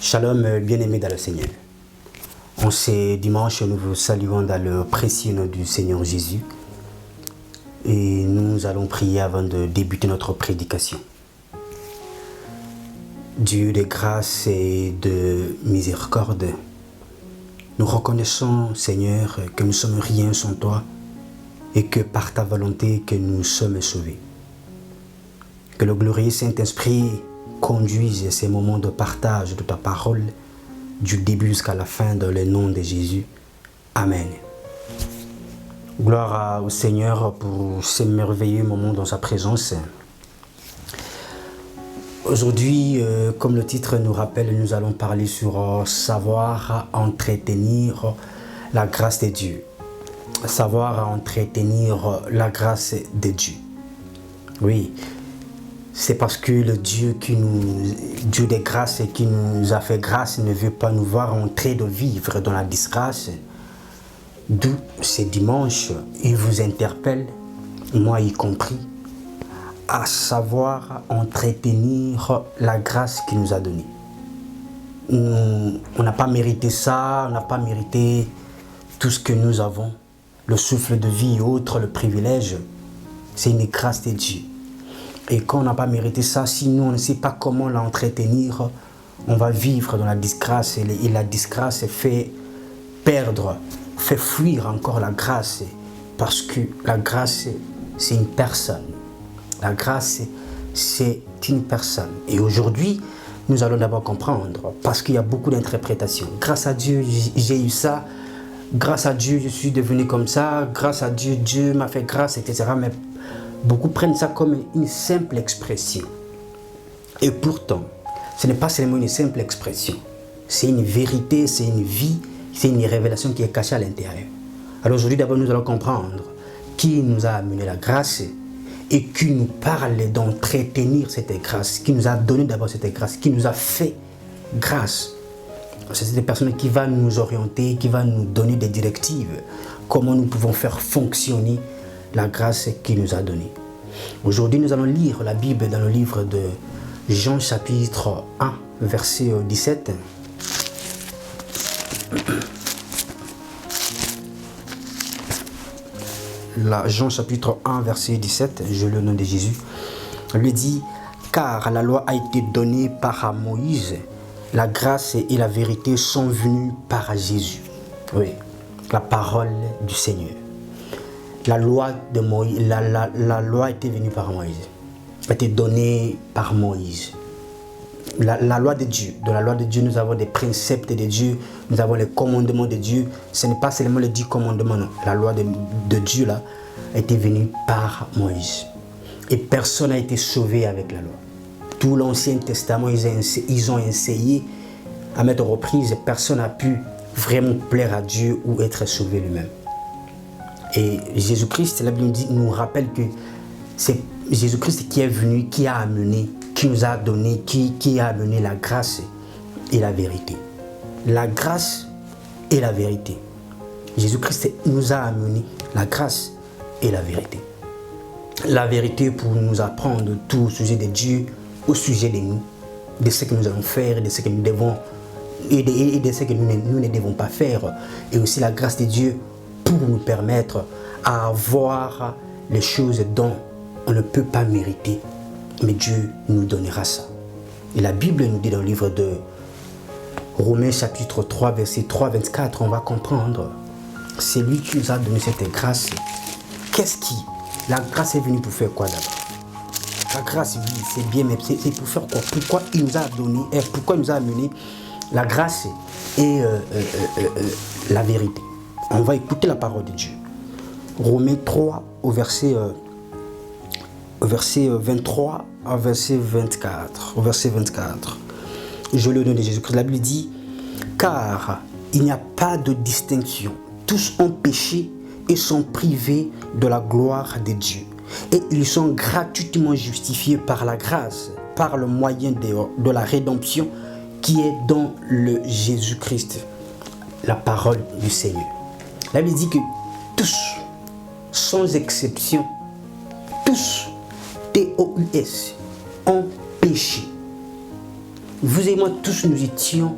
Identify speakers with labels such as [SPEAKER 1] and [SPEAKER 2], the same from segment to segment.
[SPEAKER 1] Shalom, bien-aimés dans le Seigneur. En ce dimanche, nous vous saluons dans le précieux nom du Seigneur Jésus. Et nous allons prier avant de débuter notre prédication. Dieu de grâce et de miséricorde, nous reconnaissons, Seigneur, que nous ne sommes rien sans toi et que par ta volonté que nous sommes sauvés. Que le glorieux Saint-Esprit conduise ces moments de partage de ta parole du début jusqu'à la fin dans le nom de Jésus. Amen. Gloire au Seigneur pour ces merveilleux moments dans sa présence. Aujourd'hui, comme le titre nous rappelle, nous allons parler sur savoir entretenir la grâce de Dieu. Savoir entretenir la grâce de Dieu. Oui. C'est parce que le Dieu des grâces qui nous a fait grâce ne veut pas nous voir en train de vivre dans la disgrâce. D'où ce dimanche, il vous interpelle, moi y compris, à savoir entretenir la grâce qu'il nous a donnée. On n'a pas mérité ça, on n'a pas mérité tout ce que nous avons. Le souffle de vie et autres, le privilège, c'est une grâce de Dieu. Et quand on n'a pas mérité ça, si nous on ne sait pas comment l'entretenir, on va vivre dans la disgrâce. Et la disgrâce fait perdre, fait fuir encore la grâce. Parce que la grâce, c'est une personne. La grâce, c'est une personne. Et aujourd'hui, nous allons d'abord comprendre, parce qu'il y a beaucoup d'interprétations. Grâce à Dieu, j'ai eu ça. Grâce à Dieu, je suis devenu comme ça. Grâce à Dieu, Dieu m'a fait grâce, etc. Mais beaucoup prennent ça comme une simple expression. Et pourtant, ce n'est pas seulement une simple expression. C'est une vérité, c'est une vie, c'est une révélation qui est cachée à l'intérieur. Alors aujourd'hui, d'abord, nous allons comprendre qui nous a amené la grâce et qui nous parle d'entretenir cette grâce, qui nous a donné d'abord cette grâce, qui nous a fait grâce. C'est cette personne qui va nous orienter, qui va nous donner des directives, comment nous pouvons faire fonctionner la grâce qu'il nous a donnée. Aujourd'hui, nous allons lire la Bible dans le livre de Jean chapitre 1, verset 17. Jean chapitre 1, verset 17, je le nom de Jésus, lui dit « Car la loi a été donnée par Moïse, la grâce et la vérité sont venues par Jésus. » Oui, la parole du Seigneur. La loi de Moïse, la loi était venue par Moïse, a été donnée par Moïse. La loi de Dieu. Dans la loi de Dieu, nous avons des préceptes de Dieu, nous avons les commandements de Dieu. Ce n'est pas seulement les 10 commandements, non. La loi de Dieu là a été venue par Moïse. Et personne n'a été sauvé avec la loi. Tout l'Ancien Testament, ils ont essayé à mettre aux reprises, personne n'a pu vraiment plaire à Dieu ou être sauvé lui-même. Et Jésus-Christ, la Bible nous rappelle que c'est Jésus-Christ qui est venu, qui a amené, qui nous a donné, qui a amené la grâce et la vérité. La grâce et la vérité. Jésus-Christ nous a amené la grâce et la vérité. La vérité pour nous apprendre tout au sujet de Dieu, au sujet de nous, de ce que nous allons faire, de ce que nous devons et de ce que nous ne devons pas faire. Et aussi la grâce de Dieu pour nous permettre à avoir les choses dont on ne peut pas mériter. Mais Dieu nous donnera ça. Et la Bible nous dit dans le livre de Romains chapitre 3, verset 3, 24, on va comprendre. C'est lui qui nous a donné cette grâce. La grâce est venue pour faire quoi d'abord? La grâce, oui, c'est bien, mais c'est pour faire quoi? Pourquoi il nous a donné, et pourquoi il nous a amené la grâce et la vérité? On va écouter la parole de Dieu. Romains 3 au verset 23 au verset 24. Au verset 24. Je le nom de Jésus-Christ. La Bible dit « Car il n'y a pas de distinction. Tous ont péché et sont privés de la gloire de Dieu. Et ils sont gratuitement justifiés par la grâce, par le moyen de la rédemption qui est dans le Jésus-Christ. » La parole du Seigneur. La Bible dit que tous, sans exception, tous, TOUS, ont péché. vous et moi tous nous étions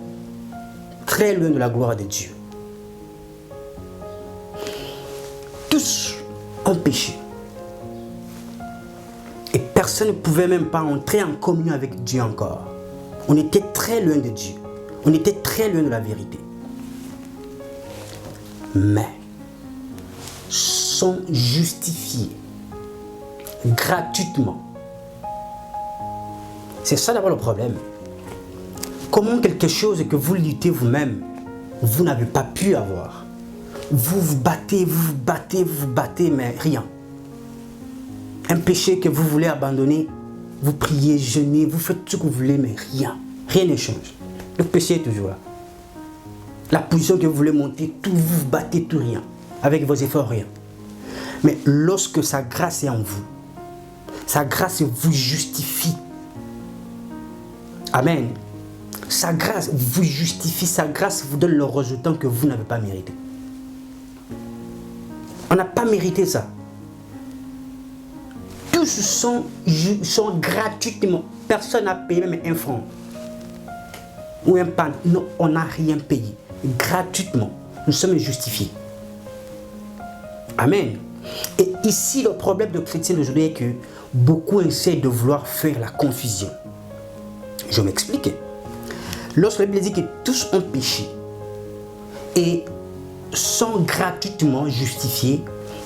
[SPEAKER 1] très loin de la gloire de Dieu. Tous ont péché. Et personne ne pouvait même pas entrer en communion avec Dieu encore. On était très loin de Dieu. On était très loin de la vérité. Mais sont justifiés gratuitement. C'est ça d'abord le problème. Comment quelque chose que vous luttez vous-même, vous n'avez pas pu avoir. Vous vous battez, mais rien. Un péché que vous voulez abandonner, vous priez, jeûnez, vous faites ce que vous voulez, mais rien. Rien ne change. Le péché est toujours là. La position que vous voulez monter, tout vous battez, tout rien. Avec vos efforts, rien. Mais lorsque sa grâce est en vous, sa grâce vous justifie. Amen. Sa grâce vous justifie, sa grâce vous donne le résultat que vous n'avez pas mérité. On n'a pas mérité ça. Tous sont gratuitement. Personne n'a payé même un franc. Ou un pan. Non, on n'a rien payé. Gratuitement. Nous sommes justifiés. Amen. Et ici, le problème de chrétiens d'aujourd'hui est que beaucoup essaient de vouloir faire la confusion. Je m'explique. Lorsque la Bible dit que tous ont péché et sont gratuitement justifiés,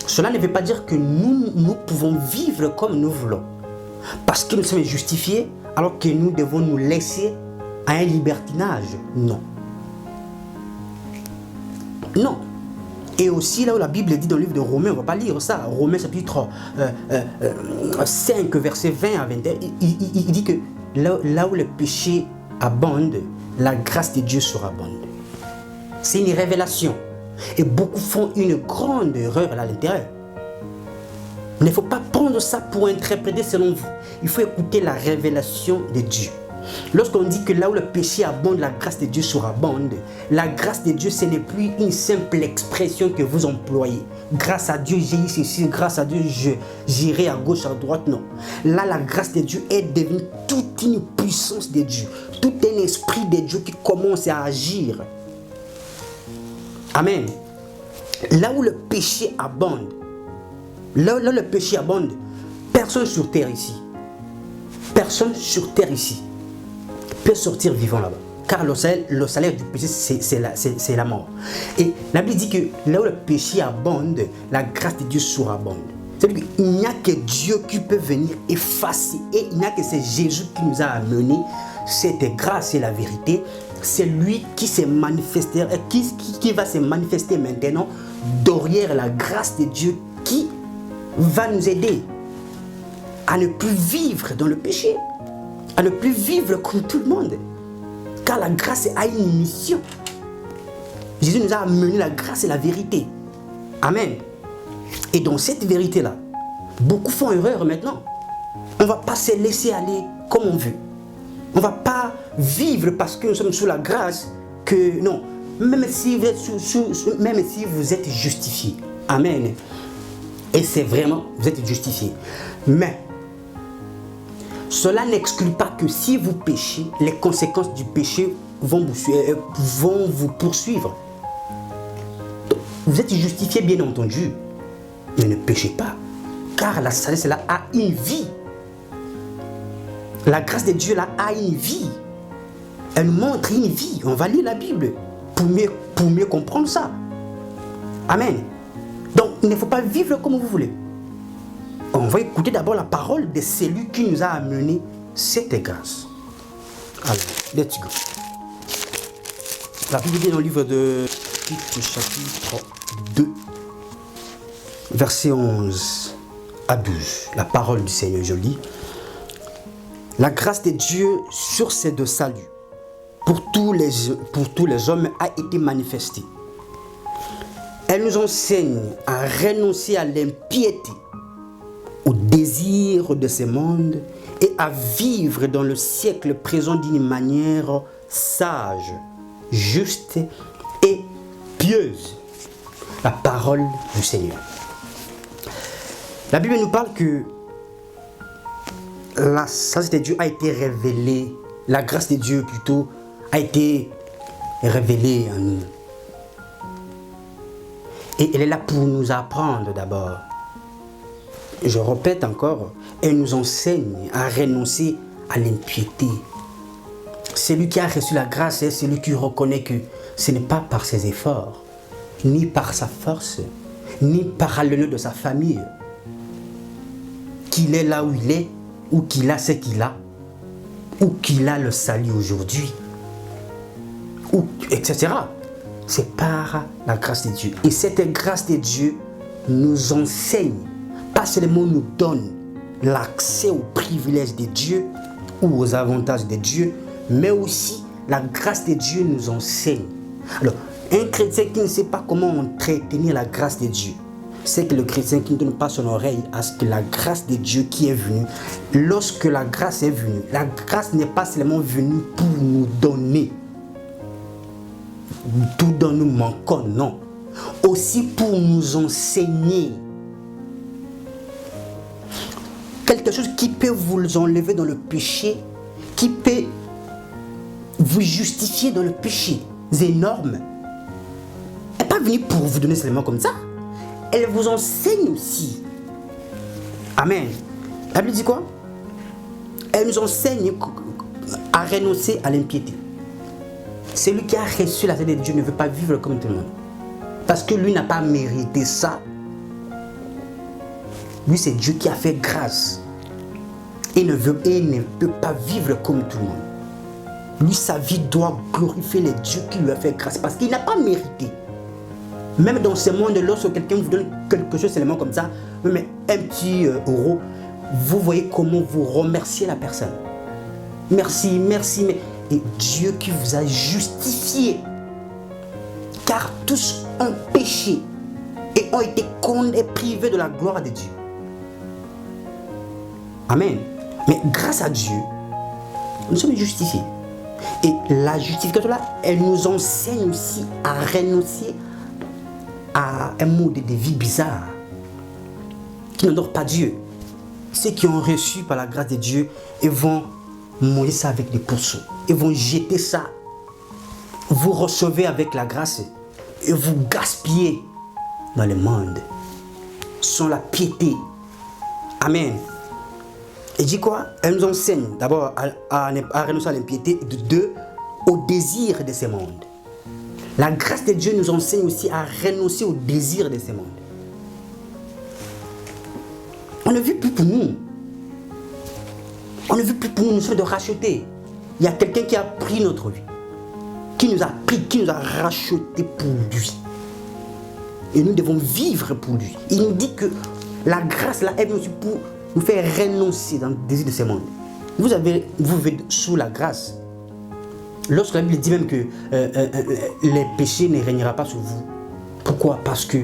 [SPEAKER 1] cela ne veut pas dire que nous pouvons vivre comme nous voulons. Parce que nous sommes justifiés, alors que nous devons nous laisser à un libertinage. Non. Non. Et aussi là où la Bible dit dans le livre de Romains, on ne va pas lire ça, Romains chapitre 5, verset 20 à 21, il dit que là où le péché abonde, la grâce de Dieu surabonde. C'est une révélation. Et beaucoup font une grande erreur à l'intérieur. Il ne faut pas prendre ça pour interpréter selon vous. Il faut écouter la révélation de Dieu. Lorsqu'on dit que là où le péché abonde, la grâce de Dieu surabonde, la grâce de Dieu, ce n'est plus une simple expression que vous employez. Grâce à Dieu, j'ai eu ceci, grâce à Dieu, j'irai à gauche, à droite. Non. Là, la grâce de Dieu est devenue toute une puissance de Dieu, tout un esprit de Dieu qui commence à agir. Amen. Là où le péché abonde, là le péché abonde, personne sur terre ici peut sortir vivant là-bas. Car le salaire du péché, c'est la mort. Et la Bible dit que là où le péché abonde, la grâce de Dieu surabonde. C'est-à-dire qu'il n'y a que Dieu qui peut venir effacer. Et il n'y a que c'est Jésus qui nous a amené cette grâce et la vérité. C'est lui qui s'est manifesté, qui va se manifester maintenant derrière la grâce de Dieu qui va nous aider à ne plus vivre dans le péché, à ne plus vivre comme tout le monde. Car la grâce a une mission. Jésus nous a amené la grâce et la vérité. Amen. Et dans cette vérité-là, beaucoup font erreur maintenant. On ne va pas se laisser aller comme on veut. On ne va pas vivre parce que nous sommes sous la grâce que non. Même si vous êtes justifié. Amen. Et c'est vraiment, vous êtes justifié. Mais cela n'exclut pas que si vous péchez, les conséquences du péché vont vous poursuivre. Vous êtes justifié, bien entendu. Mais ne péchez pas. Car la sagesse là a une vie. La grâce de Dieu là a une vie. Elle montre une vie. On va lire la Bible pour mieux comprendre ça. Amen. Donc, il ne faut pas vivre comme vous voulez. On va écouter d'abord la parole de celui qui nous a amené cette grâce. Allez, let's go. La Bible dit dans le livre de Tite, chapitre 2, verset 11 à 12. La parole du Seigneur, je lis. La grâce de Dieu sur ces deux saluts pour tous les hommes a été manifestée. Elle nous enseigne à renoncer à l'impiété, au désir de ce monde et à vivre dans le siècle présent d'une manière sage, juste et pieuse. La parole du Seigneur. La Bible nous parle que la sagesse de Dieu a été révélée la grâce de Dieu plutôt a été révélée en nous. Et elle est là pour nous apprendre d'abord. Je répète encore, elle nous enseigne à renoncer à l'impiété. Celui qui a reçu la grâce est celui qui reconnaît que ce n'est pas par ses efforts, ni par sa force, ni par l'honneur de sa famille, qu'il est là où il est, ou qu'il a ce qu'il a, ou qu'il a le salut aujourd'hui, ou etc. C'est par la grâce de Dieu. Et cette grâce de Dieu nous enseigne, pas seulement nous donne l'accès aux privilèges de Dieu ou aux avantages de Dieu, mais aussi la grâce de Dieu nous enseigne. Alors, un chrétien qui ne sait pas comment entretenir la grâce de Dieu, c'est que le chrétien qui ne donne pas son oreille à ce que la grâce de Dieu qui est venue, lorsque la grâce est venue, la grâce n'est pas seulement venue pour nous donner tout dont nous manquons, non. Aussi pour nous enseigner. Quelque chose qui peut vous enlever dans le péché, qui peut vous justifier dans le péché. C'est énorme. Elle n'est pas venue pour vous donner seulement comme ça. Elle vous enseigne aussi. Amen. La Bible dit quoi? Elle nous enseigne à renoncer à l'impiété. Celui qui a reçu la grâce de Dieu ne veut pas vivre comme tout le monde. Parce que lui n'a pas mérité ça. Lui, c'est Dieu qui a fait grâce. Il ne peut pas vivre comme tout le monde. Lui, sa vie doit glorifier les dieux qui lui a fait grâce. Parce qu'il n'a pas mérité. Même dans ce monde, lorsque quelqu'un vous donne quelque chose seulement comme ça, mais un petit euro, vous voyez comment vous remerciez la personne. Merci, merci, mais... Et Dieu qui vous a justifié. Car tous ont péché et ont été privés de la gloire de Dieu. Amen. Mais grâce à Dieu, nous sommes justifiés. Et la justification là, elle nous enseigne aussi à renoncer à un mode de vie bizarre qui n'honore pas Dieu. Ceux qui ont reçu par la grâce de Dieu, ils vont mouiller ça avec des pourceaux. Ils vont jeter ça. Vous recevez avec la grâce et vous gaspillez dans le monde sans la piété. Amen. Et dit quoi? Elle nous enseigne d'abord à renoncer à l'impiété, de deux, au désir de ce monde. La grâce de Dieu nous enseigne aussi à renoncer au désir de ce monde. On ne vit plus pour nous. On ne vit plus pour nous, nous sommes de racheter. Il y a quelqu'un qui a pris notre vie, qui nous a pris, qui nous a racheté pour lui. Et nous devons vivre pour lui. Il nous dit que la grâce là est aussi pour nous faire renoncer dans le désir de ce monde. Vous vivez sous la grâce. Lorsque la Bible dit même que les péchés ne régnera pas sur vous. Pourquoi? Parce que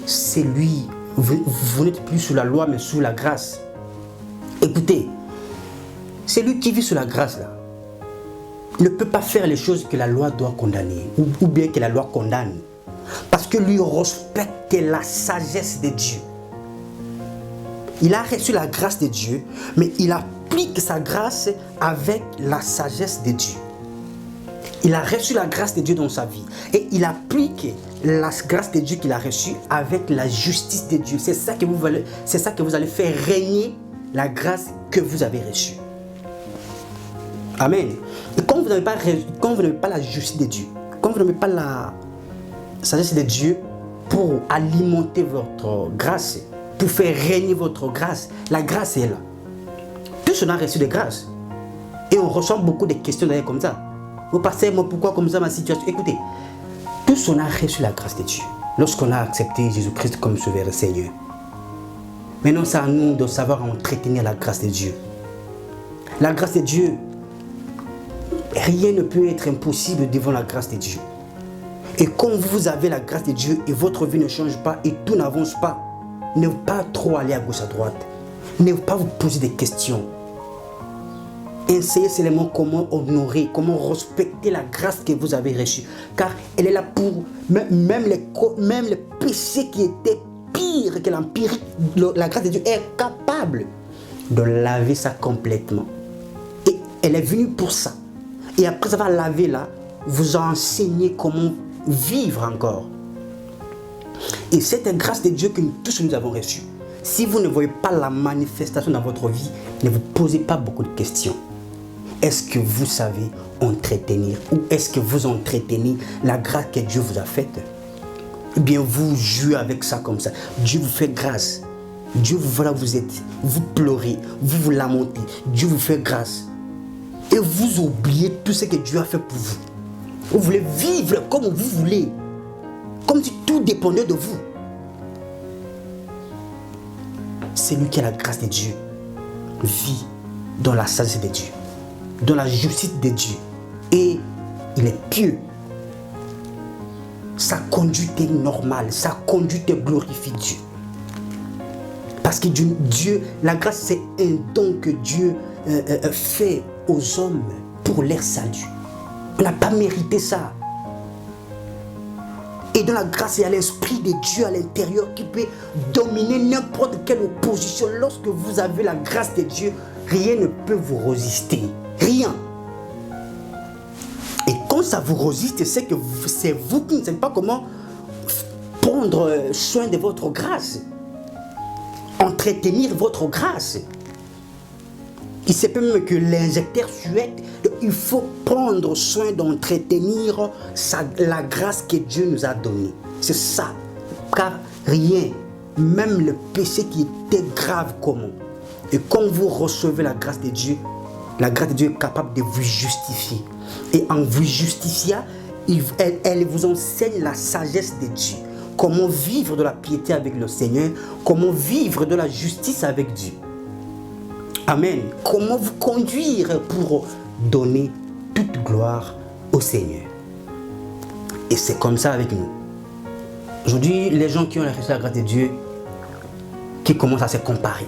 [SPEAKER 1] c'est lui. Vous n'êtes plus sous la loi, mais sous la grâce. Écoutez, c'est lui qui vit sous la grâce là. Il ne peut pas faire les choses que la loi doit condamner, ou bien que la loi condamne. Parce que lui respecte la sagesse de Dieu. Il a reçu la grâce de Dieu, mais il applique sa grâce avec la sagesse de Dieu. Il a reçu la grâce de Dieu dans sa vie. Et il applique la grâce de Dieu qu'il a reçue avec la justice de Dieu. C'est ça que vous allez faire régner la grâce que vous avez reçue. Amen. Et quand vous n'avez pas la justice de Dieu, quand vous n'avez pas la sagesse de Dieu pour alimenter votre grâce, pour faire régner votre grâce, la grâce est là. Tous on a reçu de grâce. Et on reçoit beaucoup de questions d'ailleurs comme ça. Vous passez, moi pourquoi comme ça ma situation? Écoutez, tous on a reçu la grâce de Dieu lorsqu'on a accepté Jésus-Christ comme sauveur et Seigneur. Maintenant c'est à nous de savoir entretenir la grâce de Dieu. La grâce de Dieu, rien ne peut être impossible devant la grâce de Dieu. Et quand vous avez la grâce de Dieu et votre vie ne change pas et tout n'avance pas, ne pas trop aller à gauche à droite. Ne pas vous poser des questions. Essayez seulement comment honorer, comment respecter la grâce que vous avez reçue. Car elle est là pour même les péchés qui étaient pires que l'empire. La grâce de Dieu est capable de laver ça complètement. Et elle est venue pour ça. Et après avoir lavé là, vous enseignez comment vivre encore. Et cette grâce de Dieu que nous tous nous avons reçue, si vous ne voyez pas la manifestation dans votre vie, ne vous posez pas beaucoup de questions. Est-ce que vous savez entretenir ou est-ce que vous entretenez la grâce que Dieu vous a faite? Ou bien vous jouez avec ça comme ça. Dieu vous fait grâce. Dieu vous voit là où vous êtes. Vous pleurez, vous vous lamentez. Dieu vous fait grâce. Et vous oubliez tout ce que Dieu a fait pour vous. Vous voulez vivre comme vous voulez. Comme si tout dépendait de vous. Celui qui a la grâce de Dieu vit dans la sagesse de Dieu, dans la justice de Dieu. Et il est pieux. Sa conduite est normale, sa conduite glorifie Dieu. Parce que Dieu, la grâce c'est un don que Dieu fait aux hommes pour leur salut. On n'a pas mérité ça. Et dans la grâce, il y a l'Esprit de Dieu à l'intérieur qui peut dominer n'importe quelle opposition. Lorsque vous avez la grâce de Dieu, rien ne peut vous résister. Rien. Et quand ça vous résiste, c'est que c'est vous qui ne savez pas comment prendre soin de votre grâce. Entretenir votre grâce. Il se peut même que l'injecteur souhaite, il faut prendre soin d'entretenir la grâce que Dieu nous a donnée. C'est ça. Car rien, même le péché qui était grave comment. Et quand vous recevez la grâce de Dieu est capable de vous justifier. Et en vous justifiant, elle vous enseigne la sagesse de Dieu. Comment vivre de la piété avec le Seigneur, comment vivre de la justice avec Dieu. Amen. Comment vous conduire pour donner toute gloire au Seigneur. Et c'est comme ça avec nous. Aujourd'hui, les gens qui ont reçu la grâce de Dieu, qui commencent à se comparer,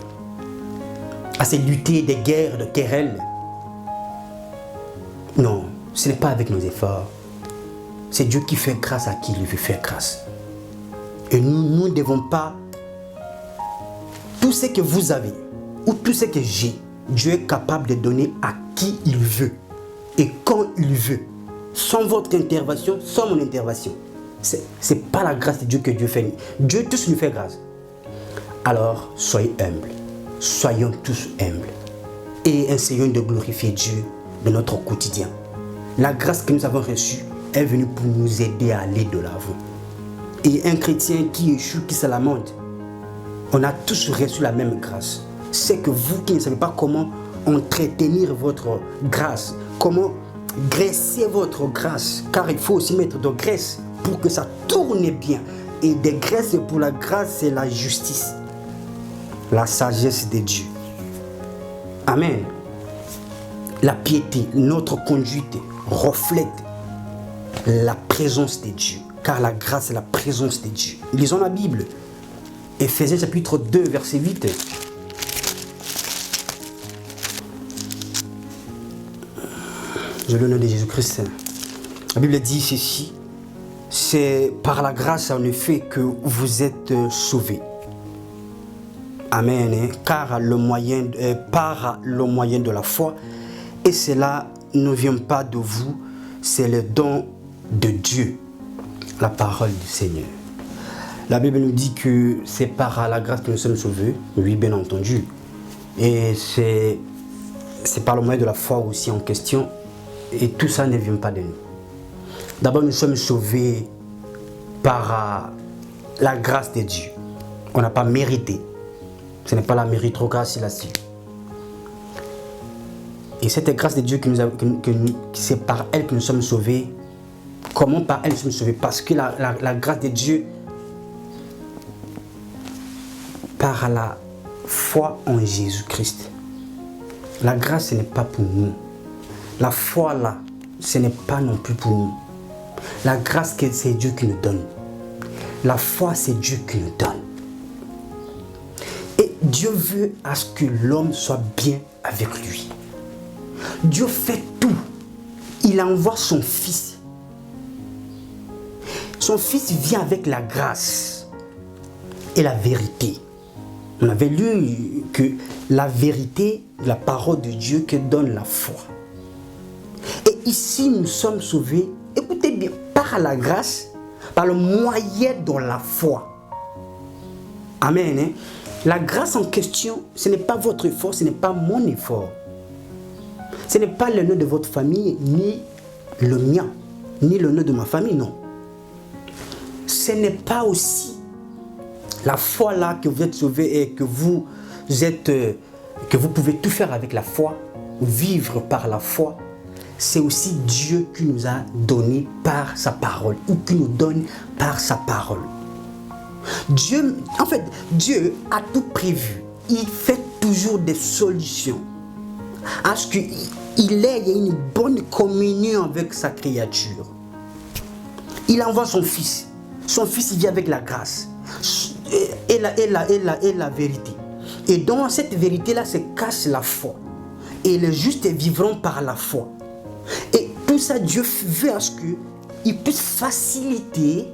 [SPEAKER 1] à se lutter des guerres, de querelles. Non, ce n'est pas avec nos efforts. C'est Dieu qui fait grâce à qui il veut faire grâce. Et nous ne devons pas, tout ce que vous avez, ou tout ce que j'ai, Dieu est capable de donner à qui il veut et quand il veut, sans votre intervention, sans mon intervention. Ce n'est pas la grâce de Dieu que Dieu fait. Dieu tous nous fait grâce. Alors, soyez humbles. Soyons tous humbles. Et essayons de glorifier Dieu dans notre quotidien. La grâce que nous avons reçue est venue pour nous aider à aller de l'avant. Et un chrétien qui échoue, qui se lamente, on a tous reçu la même grâce. C'est que vous qui ne savez pas comment entretenir votre grâce, comment graisser votre grâce, car il faut aussi mettre de graisse pour que ça tourne bien. Et des graisses pour la grâce, c'est la justice, la sagesse de Dieu. Amen. La piété, notre conduite reflète la présence de Dieu, car la grâce est la présence de Dieu. Lisons la Bible. Éphésiens chapitre 2, verset 8. Je le nom de Jésus-Christ. La Bible dit ceci. C'est par la grâce en effet que vous êtes sauvés. Amen. Car par le moyen de la foi. Et cela ne vient pas de vous. C'est le don de Dieu. La parole du Seigneur. La Bible nous dit que c'est par la grâce que nous sommes sauvés. Oui, bien entendu. Et c'est par le moyen de la foi aussi en question. Et tout ça ne vient pas de nous. D'abord, nous sommes sauvés par la grâce de Dieu. On n'a pas mérité. Ce n'est pas la méritocratie là-dessus. Et cette grâce de Dieu, c'est par elle que nous sommes sauvés. Comment par elle nous sommes sauvés? Parce que la grâce de Dieu, par la foi en Jésus-Christ. La grâce, ce n'est pas pour nous. La foi là, ce n'est pas non plus pour nous. La grâce, c'est Dieu qui nous donne. La foi, c'est Dieu qui nous donne. Et Dieu veut à ce que l'homme soit bien avec lui. Dieu fait tout. Il envoie son Fils. Son Fils vient avec la grâce et la vérité. On avait lu que la vérité, la parole de Dieu, que donne la foi. Et ici nous sommes sauvés, écoutez bien, par la grâce, par le moyen de la foi. Amen. Hein? La grâce en question, ce n'est pas votre effort, ce n'est pas mon effort. Ce n'est pas le nom de votre famille, ni le mien, ni le nom de ma famille, non. Ce n'est pas aussi la foi là que vous êtes sauvé et que vous pouvez tout faire avec la foi, vivre par la foi. C'est aussi Dieu qui nous a donné par sa parole, ou qui nous donne par sa parole. Dieu a tout prévu. Il fait toujours des solutions à ce qu'il ait une bonne communion avec sa créature. Il envoie son fils. Son fils, il vient avec la grâce et la vérité. Et dans cette vérité-là se cache la foi. Et les justes vivront par la foi. Et tout ça, Dieu veut à ce qu'il puisse faciliter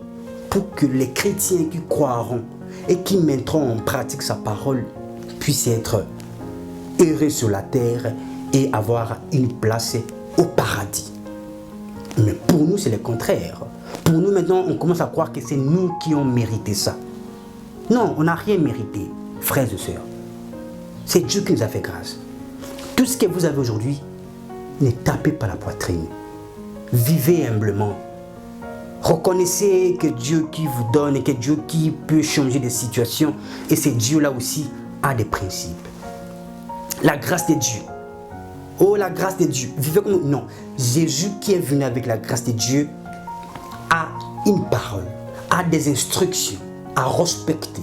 [SPEAKER 1] pour que les chrétiens qui croiront et qui mettront en pratique sa parole puissent être heureux sur la terre et avoir une place au paradis. Mais pour nous, c'est le contraire. Pour nous, maintenant, on commence à croire que c'est nous qui ont mérité ça. Non, on n'a rien mérité, frères et sœurs. C'est Dieu qui nous a fait grâce. Tout ce que vous avez aujourd'hui, ne tapez pas la poitrine. Vivez humblement. Reconnaissez que Dieu qui vous donne et que Dieu qui peut changer des situations. Et ce Dieu-là aussi a des principes. La grâce de Dieu. Oh, la grâce de Dieu. Vivez comme nous. Non. Jésus qui est venu avec la grâce de Dieu a une parole, a des instructions à respecter.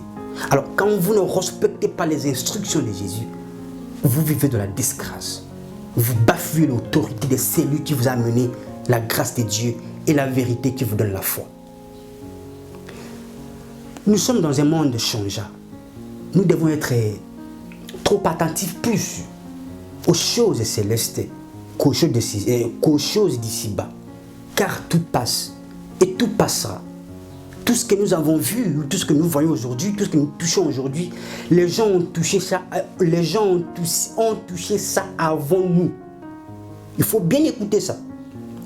[SPEAKER 1] Alors, quand vous ne respectez pas les instructions de Jésus, vous vivez de la disgrâce. Vous bafouez l'autorité de celui qui vous a amené la grâce de Dieu et la vérité qui vous donne la foi. Nous sommes dans un monde changeant. Nous devons être trop attentifs plus aux choses célestes qu'aux choses d'ici-bas. Car tout passe et tout passera. Tout ce que nous avons vu, tout ce que nous voyons aujourd'hui, tout ce que nous touchons aujourd'hui, les gens ont touché ça, ont touché ça avant nous. Il faut bien écouter ça.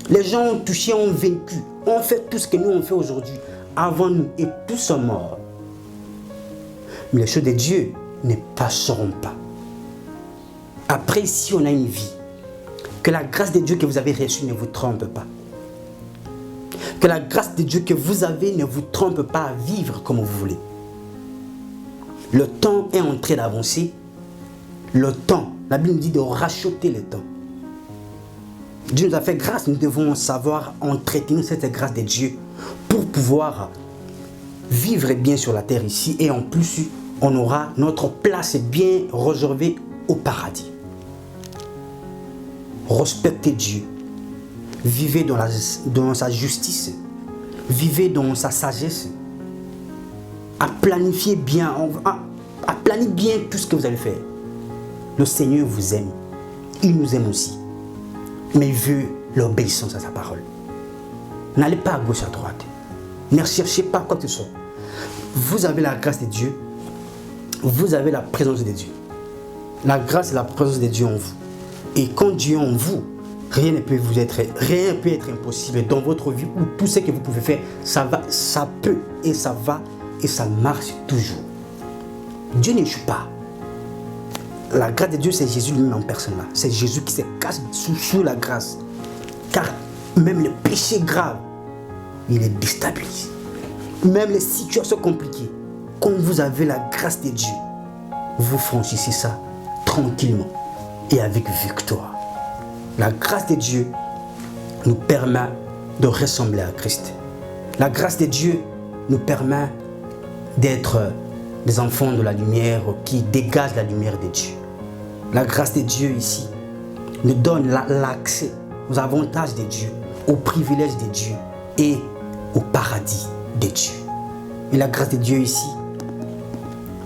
[SPEAKER 1] Les gens ont touché, ont vaincu, ont fait tout ce que nous on fait aujourd'hui avant nous et tous sont morts. Mais les choses de Dieu ne passeront pas. Après, si on a une vie, que la grâce de Dieu que vous avez reçue ne vous trompe pas. Que la grâce de Dieu que vous avez ne vous trompe pas à vivre comme vous voulez. Le temps est en train d'avancer. Le temps, la Bible nous dit de racheter le temps. Dieu nous a fait grâce, nous devons savoir entretenir cette grâce de Dieu pour pouvoir vivre bien sur la terre ici. Et en plus, on aura notre place bien réservée au paradis. Respectez Dieu. Vivez dans sa justice. Vivez dans sa sagesse. Planifiez bien, planifiez bien tout ce que vous allez faire. Le Seigneur vous aime. Il nous aime aussi. Mais il veut l'obéissance à sa parole. N'allez pas à gauche, à droite. Ne cherchez pas quoi que ce soit. Vous avez la grâce de Dieu. Vous avez la présence de Dieu. La grâce et la présence de Dieu en vous. Et quand Dieu est en vous, rien ne peut être impossible dans votre vie ou tout ce que vous pouvez faire, ça peut et ça va et ça marche toujours. Dieu n'échoue pas. La grâce de Dieu, c'est Jésus lui-même en personne là. C'est Jésus qui se cache sous la grâce. Car même le péché grave, il est déstabilisé. Même les situations compliquées, quand vous avez la grâce de Dieu, vous franchissez ça tranquillement et avec victoire. La grâce de Dieu nous permet de ressembler à Christ. La grâce de Dieu nous permet d'être des enfants de la lumière qui dégagent la lumière de Dieu. La grâce de Dieu ici nous donne l'accès aux avantages de Dieu, aux privilèges de Dieu et au paradis de Dieu. Et la grâce de Dieu ici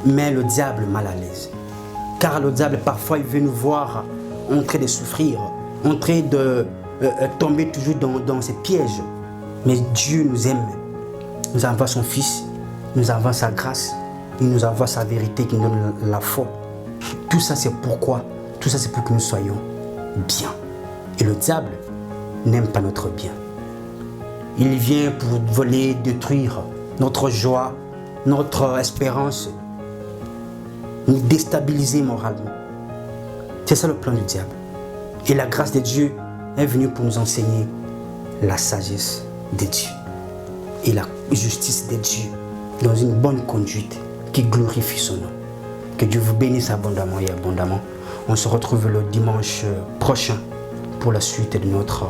[SPEAKER 1] met le diable mal à l'aise. Car le diable parfois il veut nous voir en train de souffrir, en train de tomber toujours dans ces pièges. Mais Dieu nous aime. Il nous envoie son Fils, il nous envoie sa grâce, il nous envoie sa vérité qui nous donne la foi. Tout ça c'est pourquoi, tout ça c'est pour que nous soyons bien. Et le diable n'aime pas notre bien. Il vient pour voler, détruire notre joie, notre espérance, nous déstabiliser moralement. C'est ça le plan du diable. Et la grâce de Dieu est venue pour nous enseigner la sagesse de Dieu et la justice de Dieu dans une bonne conduite qui glorifie son nom. Que Dieu vous bénisse abondamment et abondamment. On se retrouve le dimanche prochain pour la suite de notre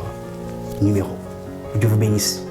[SPEAKER 1] numéro. Que Dieu vous bénisse.